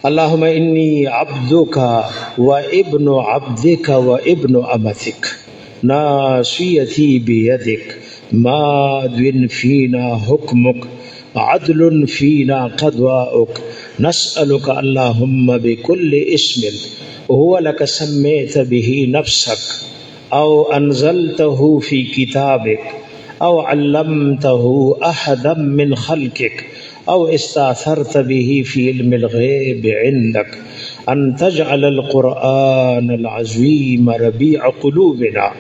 اللهم إني عبدك وابن عبدك وابن أمتك ناصيتي بيدك ماض فينا حكمك عدل فينا قضاؤك نسألك اللهم بكل اسم هو لك سميت به نفسك أو أنزلته في كتابك أو علمته أحدا من خلقك أو استأثرت به في علم الغيب عندك أن تجعل القرآن العظيم ربيع قلوبنا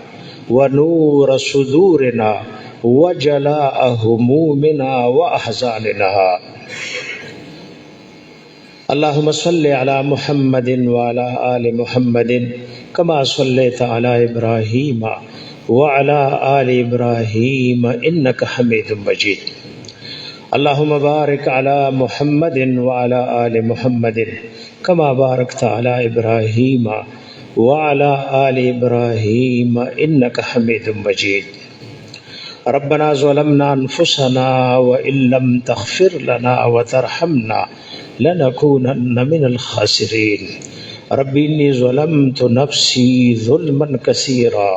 ونور صدورنا وجلاء همومنا وأحزاننا. اللهم صل على محمد وعلى آل محمد كما صليت على إبراهيم وعلى آل إبراهيم إنك حميد مجيد. اللهم بارك على محمد وعلى آل محمد كما باركت على إبراهيم وعلى آل إبراهيم إنك حميد مجيد. ربنا ظلمنا أنفسنا وإن لم تغفر لنا وترحمنا لنكونن من الخاسرين. رب إني ظلمت نفسي ظلما كثيرا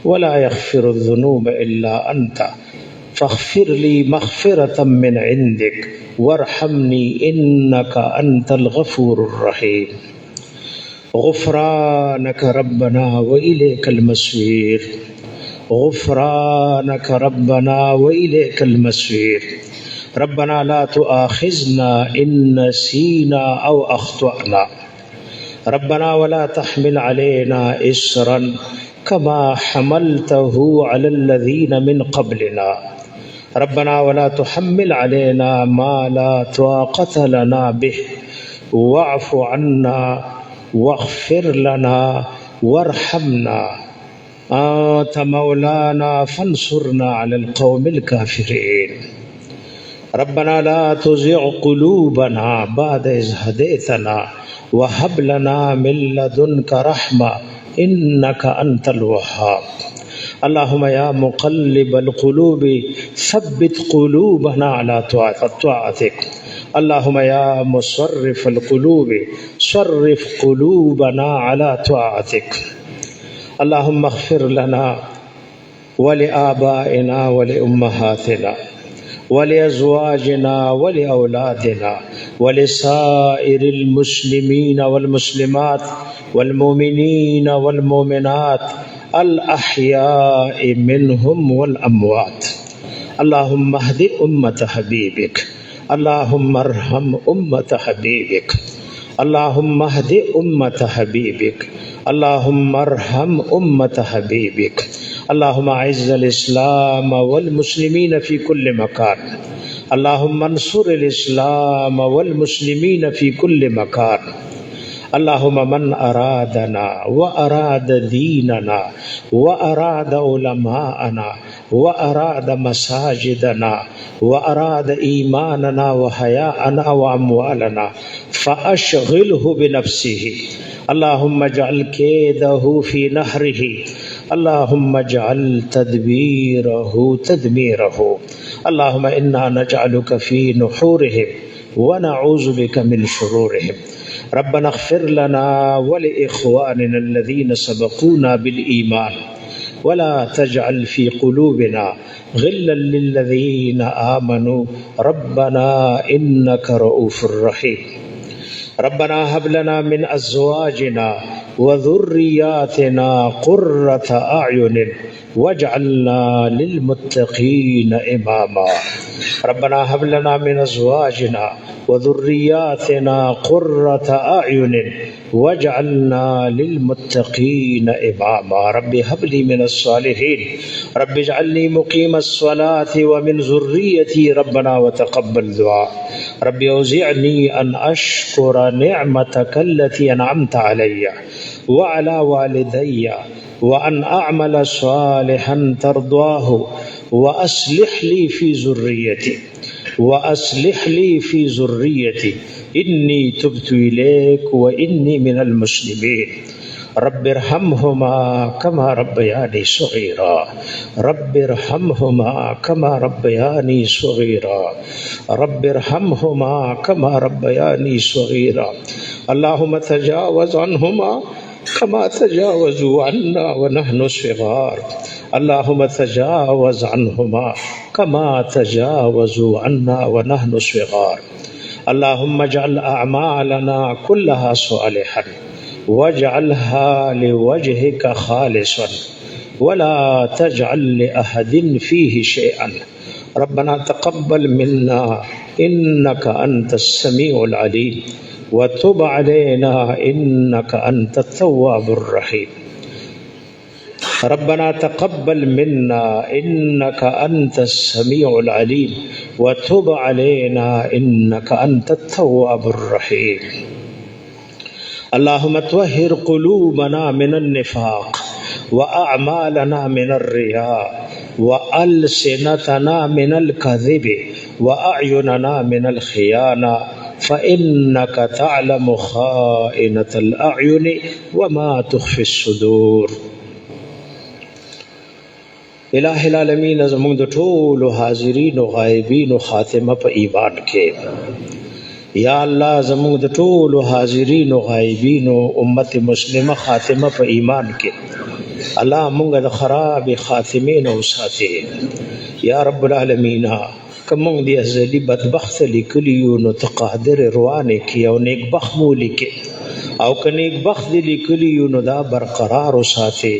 ولا يغفر الذنوب إلا أنت فاغفر لي مغفرة من عندك وارحمني إنك أنت الغفور الرحيم. غفرانك ربنا وإليك المصير. غفرانك ربنا وإليك المصير. ربنا لا تؤاخذنا إن نسينا أو أخطأنا. ربنا ولا تحمل علينا إصرا كما حملته على الذين من قبلنا. ربنا ولا تحمل علينا ما لا طاقة لنا به واعف عنا واغفر لنا وارحمنا أنت مولانا فانصرنا على القوم الكافرين. ربنا لا تزغ قلوبنا بعد إذ هديتنا وهب لنا من لدنك رحمة إنك أنت الوهاب. اللهم يا مقلب القلوب ثبت قلوبنا على طاعتك. اللهم يا مصرف القلوب صرف قلوبنا على طاعتك. اللهم اغفر لنا ولآبائنا ولأمهاتنا ولأزواجنا ولأولادنا ولسائر المسلمين والمسلمات والمؤمنين والمؤمنات الأحياء منهم والأموات. اللهم اهد أمة حبيبك. اللهم ارحم أمة حبيبك. اللهم اهد أمة حبيبك. اللهم ارحم أمة حبيبك. اللهم أعز الإسلام والمسلمين في كل مكان. اللهم انصر الإسلام والمسلمين في كل مكان. اللهم من أرادنا وأراد ديننا وأراد علماءنا وأراد مساجدنا وأراد إيماننا وحياءنا وأموالنا فأشغله بنفسه. اللهم اجعل كيده في نحره. اللهم اجعل تدبيره تدميره. اللهم إنا نجعلك في نحورهم ونعوذ بك من شرورهم. ربنا اغفر لنا ولإخواننا الذين سبقونا بالإيمان ولا تجعل في قلوبنا غلا للذين آمنوا ربنا إنك رؤوف رحيم. ربنا هب لنا من أزواجنا وذرياتنا قرة أعين واجعلنا للمتقين إماما. ربنا هب لنا من أزواجنا وذرياتنا قرة أعين واجعلنا للمتقين إماما. رب هب لي من الصالحين. رب اجعلني مقيم الصلاة ومن ذريتي ربنا وتقبل دعاء. رب أوزعني أن أشكر نعمتك التي أنعمت علي وعلى والدي وأن أعمل صالحا ترضاه وأصلح لي في ذريتي إني تبت إليك وإني من المسلمين. رب ارحمهما كما ربياني صغيرا رب ارحمهما كما ربياني صغيرا رب ارحمهما كما ربياني صغيرا اللهم تجاوز عنهما كما تجاوزوا عنا ونحن صغار اللهم تجاوز عنهما كما تجاوزوا عنا ونحن صغار اللهم اجعل أعمالنا كلها صالحا واجعلها لوجهك خالصا ولا تجعل لأحد فيه شيئا ربنا تقبل منا إنك أنت السميع العليم وتب علينا إنك أنت التواب الرحيم ربنا تقبل منا إنك أنت السميع العليم وتب علينا إنك أنت التواب الرحيم اللهم طهر قلوبنا من النفاق وأعمالنا من الرياء وألسنتنا من الكذب وأعيننا من الخيانة فإنك تعلم خائنة الأعين وما تخفي الصدور الہ العالمین زمونږ د ټولو حاضرینو غایبینو خاتمه په ایمان کې یا الله زمونږ د ټولو حاضرینو غایبینو امت مسلمه خاتمه په ایمان کې الله مونږ د خراب خاتمه نه وساتي یا رب العالمین کوم دی ازلی بدبخت لیکلیو نو تقادر روانه کې او نیک بخت مو لیکي او که نیک بخت لیکلیو نو دا برقرار وساتي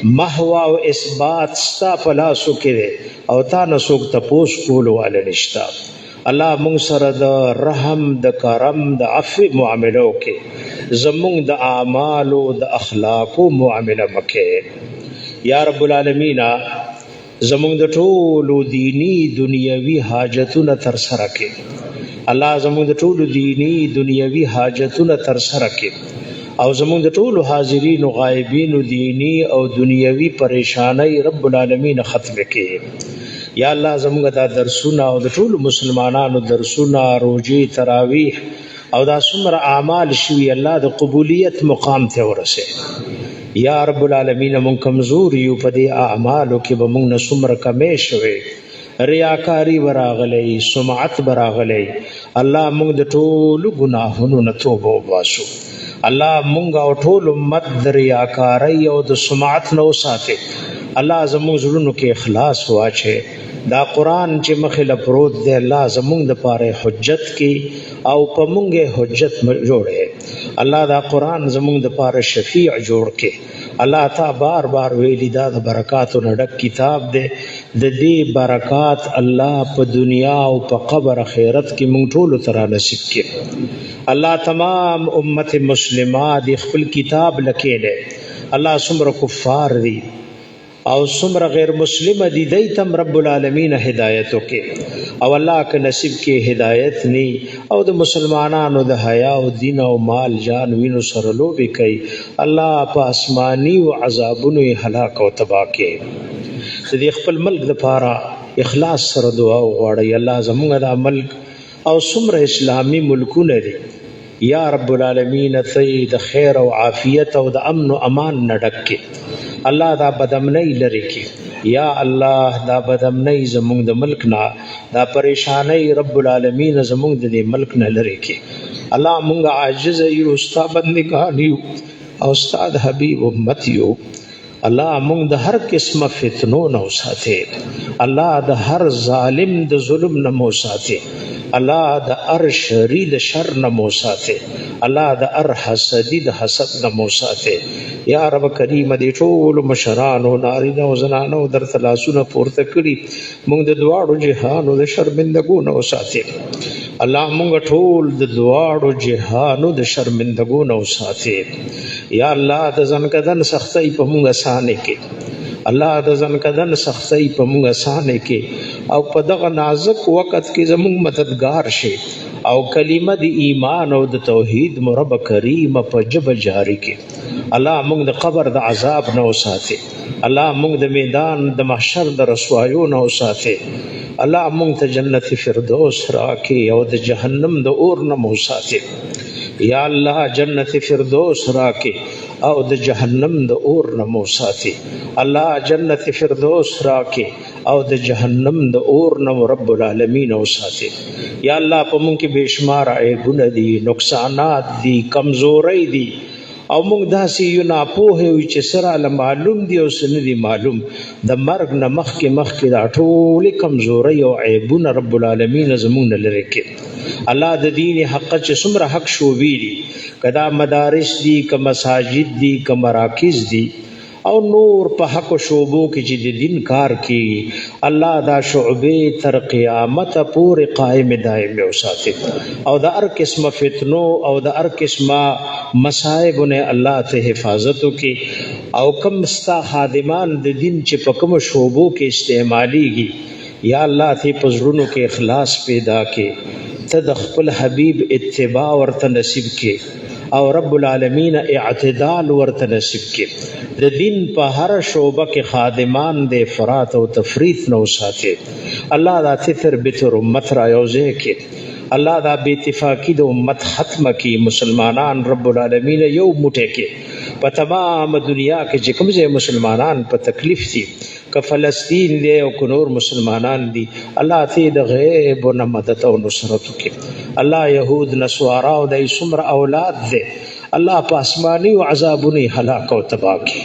محوا او اثبات ستا پلاسو کې او تا نسوک تپوس کولو والا نشتا الله مونږ سره د رحم د کرم د عفو معاملو کې زمونږ د اعمالو د اخلاقو معامله مکه یا رب العالمین زمونږ د ټولو دینی دنیوي حاجتونه تر سره کې الله زمونږ د ټولو دینی دنیوي حاجتونه تر سره کې او زمونږ د ټولو حاضرین او غایبین دینی او دنیوي پریشانی رب العالمین ختم کړي یا الله زمونږ د درسونه او د ټولو مسلمانانو درسونه روزي تراویح او دا څومره اعمال شوي الله د قبولیت مقام ته ورسه یا رب العالمین مونږ کمزور یو په دې اعمالو کې به مونږ نه څومره کمې شوي ریاکاری براغلی سمعت براغلی الله مونږ د ټولو ګناهونو نه توبه وباسو الله مونږ او ټول امت د ریاکاری او د سمعت نه وساته الله زموږ زړونو کې اخلاص واچي دا قران چې مخله پروت دی الله زموږ د پاره حجت کې او په مونږه حجت جوړه الله دا قران زموږ د پاره شفیع جوړ کې الله تا بار بار ویلی دا د برکاتو نډک کتاب دی د دې برکات الله په دنیا او په قبر آخرت کې مونږ ټول تر نصیب کړي الله تمام امت مسلمه د خپل کتاب لکېله الله څومره کفار دي او څومره غیر مسلم دي دیتم رب العالمین هدایت وکي او الله که نصیب کې هدایت ني او د مسلمانانو د حیا او دین او مال جان وینو سره لوبي کوي الله په آسماني او عذابونو هلاک او تباہ کوي د خپل ملک لپاره اخلاص سره دعا وغواړي الله زموږ د ملک او څومره اسلامي ملکونه دي یا رب العالمین ته د خیر او عافیت او د امن او امان نډک الله دا بدامنی لري کی یا الله دا بدامنی زموږ د ملک نه دا پریشانی رب العالمین زموږ د ملک نه لري کی الله مونږ عاجز یو استاد بندگان یو او استاد حبیب امت یو الله مونږ د هر قسمه فتنو نه وساته الله د هر ظالم د ظلم نه وساته الله د هر شری د شر نه وساته الله د هر حسدی د حسد نه وساته یا رب کریم دې ټول مشرانو نارینه او زنانو در تلاسونه پورته کړی مونږ د دواړو جهانو د شرمندګو نه وساته الله مونږ ټول د دواړو جهانو د شرمندګو نه وساته یا الله د ځنکدن سختۍ په مونږ اسانه کې الله د ځنکدن سختۍ په مونږ اسانه کې او په دغه نازک وخت کې زموږ مددگار شي او کلمه د ایمان او د توحید مرب کریم په جب جاری کې الله موږ د قبر د عذاب نه وساتي الله موږ د میدان د محشر د رسوایو نه وساتي الله موږ ته جنت فردوس راکې او د جهنم د اور نه وساتي یا الله جنت فردوس راکې او د جهنم د اور نه وساتي الله جنت فردوس راکې او د جهنم د اور نه رب العالمین وساتي یا الله په مونږ کې بشمار عیبونه دي نقصانات دي کمزوري دي او مونږ داسې یو ناپوهه وي چې سره معلوم دي او سن دي معلوم د مرګ نه مخکې دا ټول کمزوري او عیبونه رب العالمین زمونږ لري کې الله د دین حق چې څومره حق شوبې دي کدا مدارس دي که مساجد دي که مراکز دي او نور په حق شوبو کې چې د دین کار کوي الله دا شعبې تر قیامت پورې قائم دائم وساتي او د هر قسمه فتنو او د هر قسمه مصائب نه الله ته حفاظت وکي او کم ستا خادمان د دین چې په کوم شوبو کې استعماليږي یا الله ته پزړونو کې اخلاص پیدا کې ته د خپل حبیب اتباع ورته نصیب کې او رب العالمین اعتدال ورته نصیب کې د دین په هر شعبه کې خادمان د افراط او تفریط نه وساتي الله دا تر بتر امت را یوځه کې الله دا بے اتفاقی د امت ختم کې مسلمانان رب العالمین یو موټی کې په تمام دنیا کې چې کوم ځای مسلمانان په تکلیف دي که فلسطین دی او که نور مسلمانان دي الله ته د غیب او مدد او نصرت وکړي الله يهود نصارا او د څومره اولاد دي الله په آسماني او عذابونی هلاک او تباہ کړي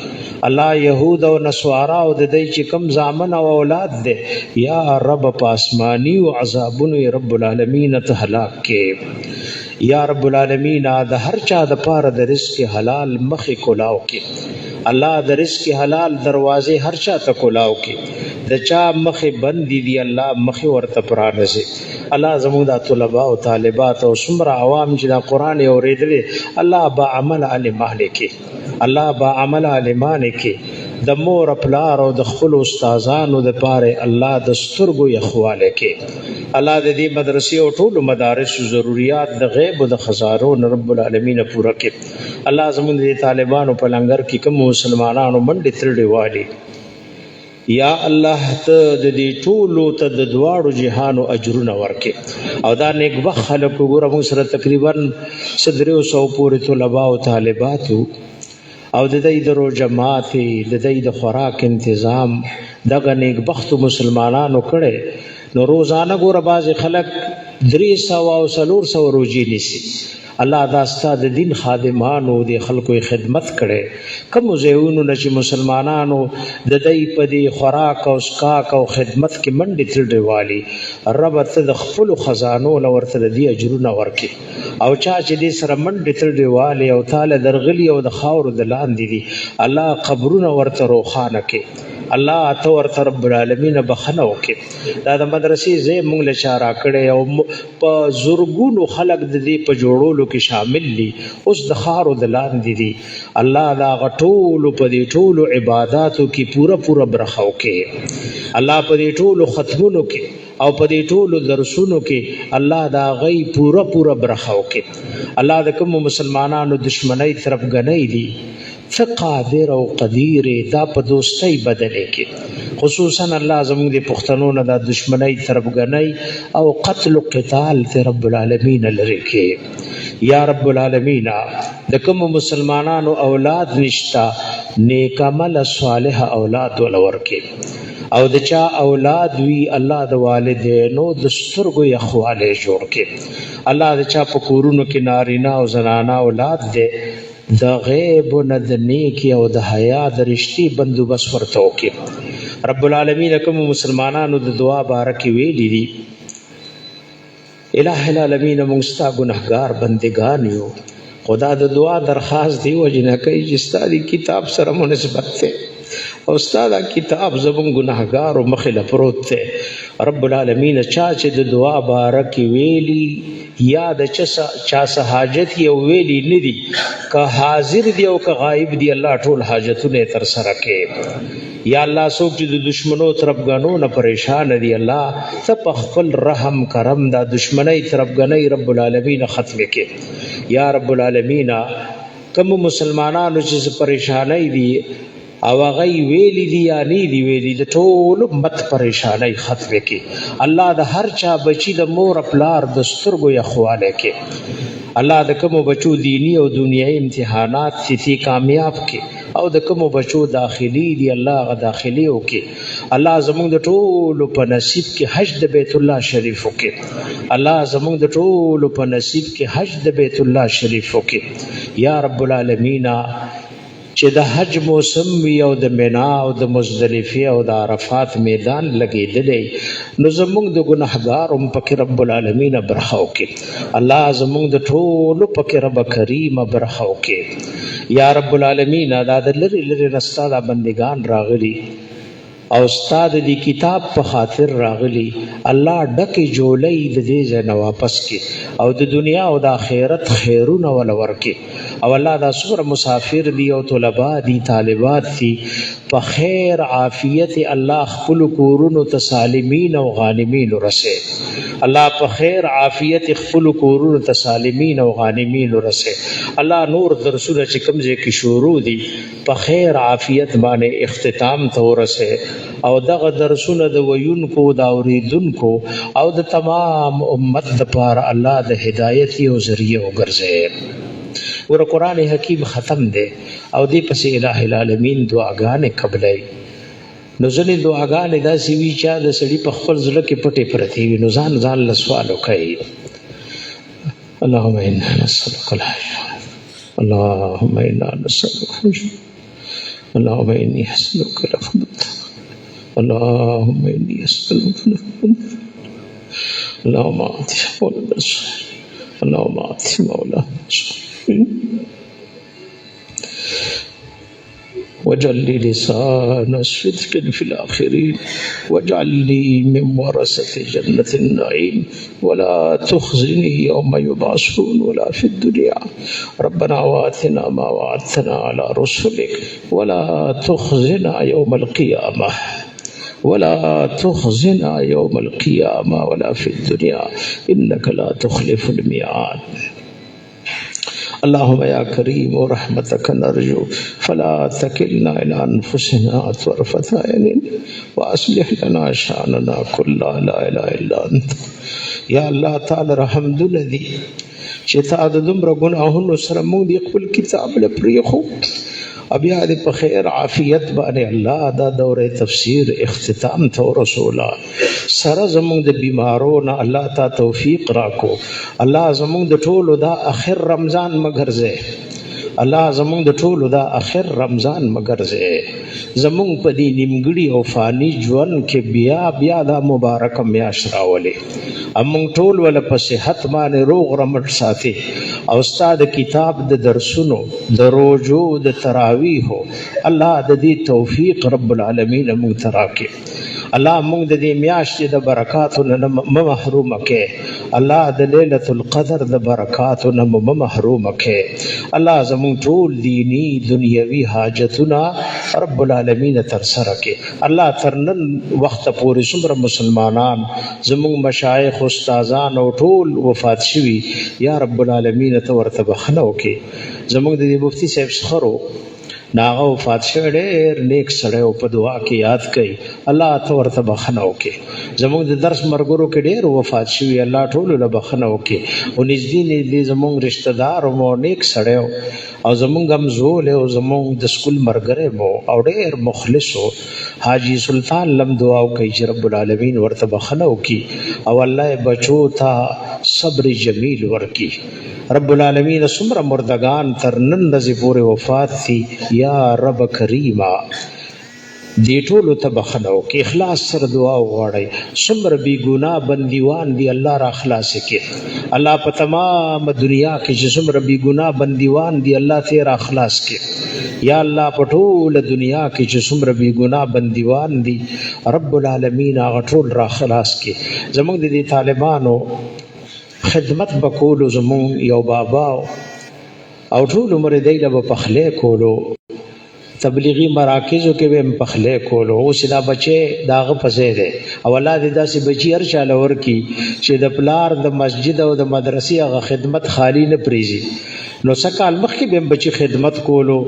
الله يهود او نصارا او د دې چې کم زامن او اولاد دي یا رب په آسماني او عذابونی رب العالمین ته هلاک کړي یا رب العالمین د هر چا د پاره د رزق حلال مخې کولاو کې الله د رزق حلال دروازه هر چا ته کولاو کې د چا مخې بند دي الله مخې ورته پرانځي الله زموږ د طلباء او طالبات او څومره عوام چې د قران اوریدل الله با عمل علمانه کې الله با عمل علمانه کې د مور پلار او د خپل استادانو د پاره الله د سترګو یخواله کې الله د دې مدرسې او ټول مدارس ضرورت د غیب او د خزانو رب العالمین پوره کړي الله زموږ د طالبانو په لنګر کې کوم مسلمانانو منډې ترډې والي یا الله ته د دې ټولو ته د دواړو جهانو اجرونه ورکې او دا نیک وخت خلک وګوره موږ سره تقریبا 300 پورې طلباء او طالبات او د دې درو جماعت د دې د خوراک تنظیم دغه نیک بخت مسلمانانو کړي نو روزانه ګوره باز خلک 300 او 400 روزي نیسي الله دا ستاسو د دین خادمانو د خلکو خدمت کړي کوم زهونو چې مسلمانانو د دې په دې خوراک او اسکاک او خدمت کې منډې ترډې والی رب ته د خپل خزانو لورته د دې اجرونه ورکي او چا چې دې سره منډې ترډې والی او تعالی درغلی او د خاور د لاندې دي الله قبرونه ورته روخانه کې الله ته ورته رب العالمین بخنه وکي دا د مدرسې زې مونږ له چارا کړي او په زورګونو خلق د دې په جوړولو کې شامل دي اوس د خارو د لاندې دي الله دا غټول په دې ټولو عبادتو کې پورا برخه وکي الله په دې ټولو ختمونو کې او په دې ټولو درسونو کې الله دا غي پورا برخه وکي الله د کوم مسلمانانو دشمنی طرف غنۍ دي قادر او قدیر دا په دوستۍ بدلې کې خصوصا الله زموږ د پښتنو نه د دشمنی طرف غنۍ او قتل او قتال ته رب العالمین لري کې یا رب العالمین د کوم مسلمانانو اولاد نشتا نیک عمل صالح اولاد ولور کې او د چا اولاد وی الله د والدینو د سترګو یخواله جوړ کې الله د چا په کورونو کې نارینه او زنانه اولاد دې د غیب نه د نیکی او د حیا د رښتې بندوبست ورته وکړي رب العالمین کوم مسلمانانو د دعا بارکه ویلي دي الہ العالمین موږ ستا ګناهګار بندگان یو خدا د دعا درخواست دی وجنه کوي چې ستاسو کتاب سره مناسبت ته او ستاسو کتاب زمون ګناهګار او مخله پروت ته رب العالمین چا چې د دعا بارکه ویلي یا د چا حاجت یو ویلی ندی که حاضر دی او که غایب دی الله ټول حاجتونه تر سره کوي یا الله څوک چې د دشمنو طرفګانو نه پریشان دي الله ته په خپل رحم کرم دا دشمنی طرفګنۍ رب العالمین ختم کړي یا رب العالمین کوم مسلمانانو چې پریشانای دي او هغه ویلی دي یا نه دي ویلی د ټول امت پریشانای ختم کړي الله د هر چا بچی د مور پلار د سترګو یخواله کړي الله د کوم بچو دینی او دنیوي امتحانات چې کامیاب کړي او د کوم بچو داخلي دي الله غ داخلي وکړي الله زموږ د ټولو په نصیب کې حج د بیت الله شریف وکړي الله زموږ د ټولو په نصیب کې حج د بیت الله شریف وکړي یا رب العالمین چې د حج موسم وي او د مینا او د مزدلفه او د عرفات میدان لګېدلی نو زموږ د ګناهګار پکې رب العالمین برخه وکړي الله زموږ د ټولو پکې رب کریم برخه وکړي یا رب العالمین دا د لری لری رستا د بندگان راغلي او استاد دی کتاب په خاطر راغلی الله ډکه جوړی د دې ځنه واپس کی او د دنیا او د آخرت خیرونه ول ورکی او الله دا سور مسافر دی او طلبا دی طالبات دی په خیر عافیت الله خپل کورونو تسالمین او غانمین ورسه الله په خیر عافیت خپل کورونو تسالمین او غانمین ورسه الله نور درسونه چې کومځه کې شروع دي په خیر عافیت باندې اختتام ته ورسه او دغه درسونه د ویونکو دا اوریدونکو او د تمام امت لپاره الله د هدایت یو ذریعہ وګرځي ور قرآن حکیم ختم دی او دی پسې الٰه العالمین دعاګانې قبلای نو ځنې دعاګانې داسې وی چې د سړي په خپل زړه کې پټې پرتې وي نو ځان له سوال وکړي اللهم انا نسألك الحج اللهم انا نسألك الحج اللهم اني اسألك العفو اللهم اني اسألك العفو اللهم اعطي مولى اللهم اعطي مولى واجعل لي لسان صدق في الآخرين واجعل لي من ورثة جنة النعيم ولا تخزني يوم يبعثون ولا في الدنيا ربنا وآتنا ما وعدتنا على رسلك ولا تخزنا يوم القيامة ولا تخزنا يوم القيامة ولا في الدنيا إنك لا تخلف الميعاد اللهم يا كريم ورحمتك نرجو فلا تكلنا إلى أنفسنا طرفة عين وأصلح لنا شأننا كله لا إله إلا أنت يا الله تعالى رحمت الذي چې تا د دومره ګناهونو سره موږ د خپل کتاب له پرېښو بیا دې په خیر عافیت باندې الله دا دوره تفسیر اختتام ته رسولا سره زموږ د بیمارو نه الله تا توفیق راکو الله زموږ د ټولو دا اخر رمضان مګرځه الله زموږ د ټولو دا اخر رمضان مګرځه زموږ په دې نیمګړي او فانی ژوند کې بیا دا مبارک میاشت راولې امون ټول ول په صحت باندې روغ رمټ ساتي او استاد کتاب د درسونو د روزو د تراویح الله د دې توفیق رب العالمین موږ تراکه الله موږ د دې میاشتې د برکاتو نه محروم کړي الله د ليله القدر د برکاتو نه محروم کړي الله زموږ ټول دینی دنیوي حاجتونه رب العالمین تر سره کړي الله ترنن وخت پورې څومره مسلمانان زموږ مشایخ استادان او ټول وفات شوي یا رب العالمین ته ورته بخنه وکړي زموږ د مفتی صاحب څخرو ناغه وفات شوی ډېر نیک سړی او په دعا کې یاد کړي الله ته ورته بخنه وکړي زموږ د درس مرګرو کې ډېر وفات شوي الله ټولو له بخنه وکړي او نږدې زموږ رشتہ دار مو نیک سړی او زموږ هم زول او زموږ د سکول مرګره مو او ډېر مخلص حاجی سلطان لم دعا کوي چې رب العالمین ورته بخنه وکړي او الله بچو ته صبر جمیل ورکړي رب العالمین سمر مردگان تر نن ورځې پورې وفات دي یا رب کریما دې ټولو ته بخنه وکړي اخلاص سره دعا وغواړئ سمر بی ګناه بندیوان دی الله را خلاص کړي الله په تمام دنیا کې چې سمر بی ګناه بندیوان دی الله ته را خلاص کړي یا الله په ټول دنیا کې چې سمر بی ګناه بندیوان دی رب العالمین هغه ټول را خلاص کړي زموږ د دې طالبانو خدمت بکولو زمون یو بابا او ټول عمر دی له پخلې کولو تبلیغی مراکزو کې به پخله کولو او سدا بچي داغه پسې ده او الله دې داسې بچي هر چاله ورکی چې د پلار د مسجد او د مدرسې هغه خدمت خالی نه پریزي نو سکال مخکې به بچي خدمت کولو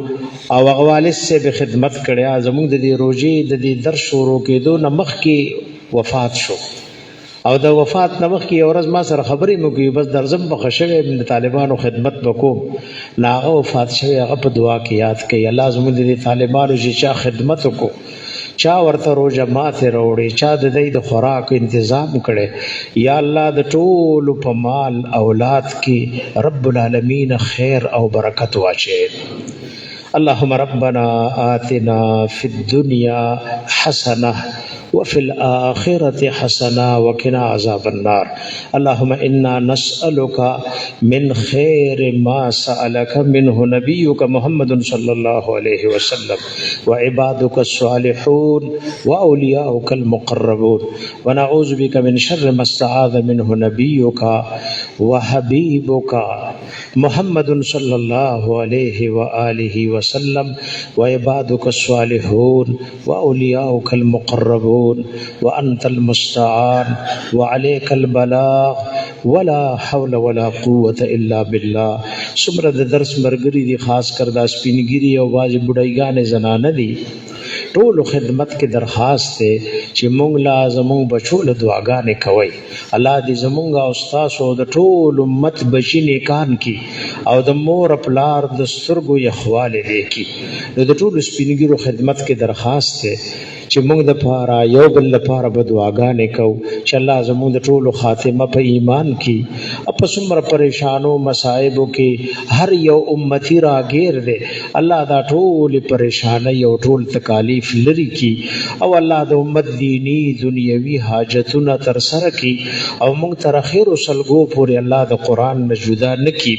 او هغه والد سے به خدمت کړیا زموږ د دې روزي د دې درس شروع کېدو نه مخکې وفات شو او د وفات نمخ کې اورز ما سره خبرې مو کوي بس درځم په خشوي د طالبانو خدمت وکوم ناغه وفات شوی هغه په دعا کې یاد کړي الله زموږ د طالبانو چې خدمت وکړو چا ورته روزه ماته وروړي چا د دې د خوراک تنظیم کړي یا الله د ټول په مال اولاد کې رب العالمین خیر او برکت واچي اللهم ربنا آتنا في الدنيا حسنه وفي الآخرة حسنة وقنا عذاب النار اللهم إنا نسألك من خير ما سألك منه نبيك محمد صلى الله عليه وسلم وعبادك الصالحون وأولياؤك المقربون ونعوذ بك من شر ما استعاذ منه نبيك وحبيبك محمد صلى الله عليه وآله وسلم وعبادك الصالحون وأولياؤك المقربون وأنت المستعان وعليك البلاغ ولا حول ولا قوة إلا بالله سمره د درس مرګري دي خاص کر دا سپینګيري او باز بډایګان زنانه دي ټول خدمت کې درخواست ته چې مونږ لا زمونږ بچو له دعاګانې کوي الله دې زمونږ او تاسو د ټول امت بچی نیکان کی او د مور پلار د سترګو یخواله دې کی د ټول سپینګیرو خدمت کې درخواست ته چې موږ د پاره یو بل لپاره به دعاګانې کوو چې الله زموږ د ټولو خاتمه په ایمان کې په څومره پریشانو مصائبو کې هر یو امتی راګیر دی الله دا ټول پریشانۍ او ټول تکالیف لري کی او الله د امت دینی دنیوي حاجتونه تر سره کی او موږ تر اخر سلګو پورې الله د قران نه جدا نکي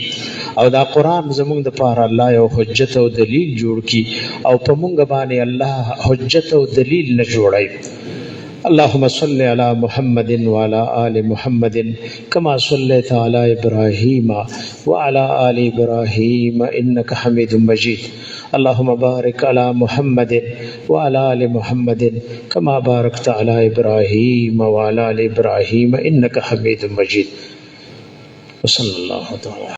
او دا قران زموږ د پاره الله یو حجت او دلیل جوړ کی او په موږ باندې الله حجت او دلیل نه جوړای اللهم صل على محمد وعلى آل محمد كما صليت على إبراهيم وعلى آل إبراهيم إنك حميد مجيد اللهم بارك على محمد وعلى آل محمد كما باركت على إبراهيم وعلى آل إبراهيم إنك حميد مجيد وصلى الله تعالى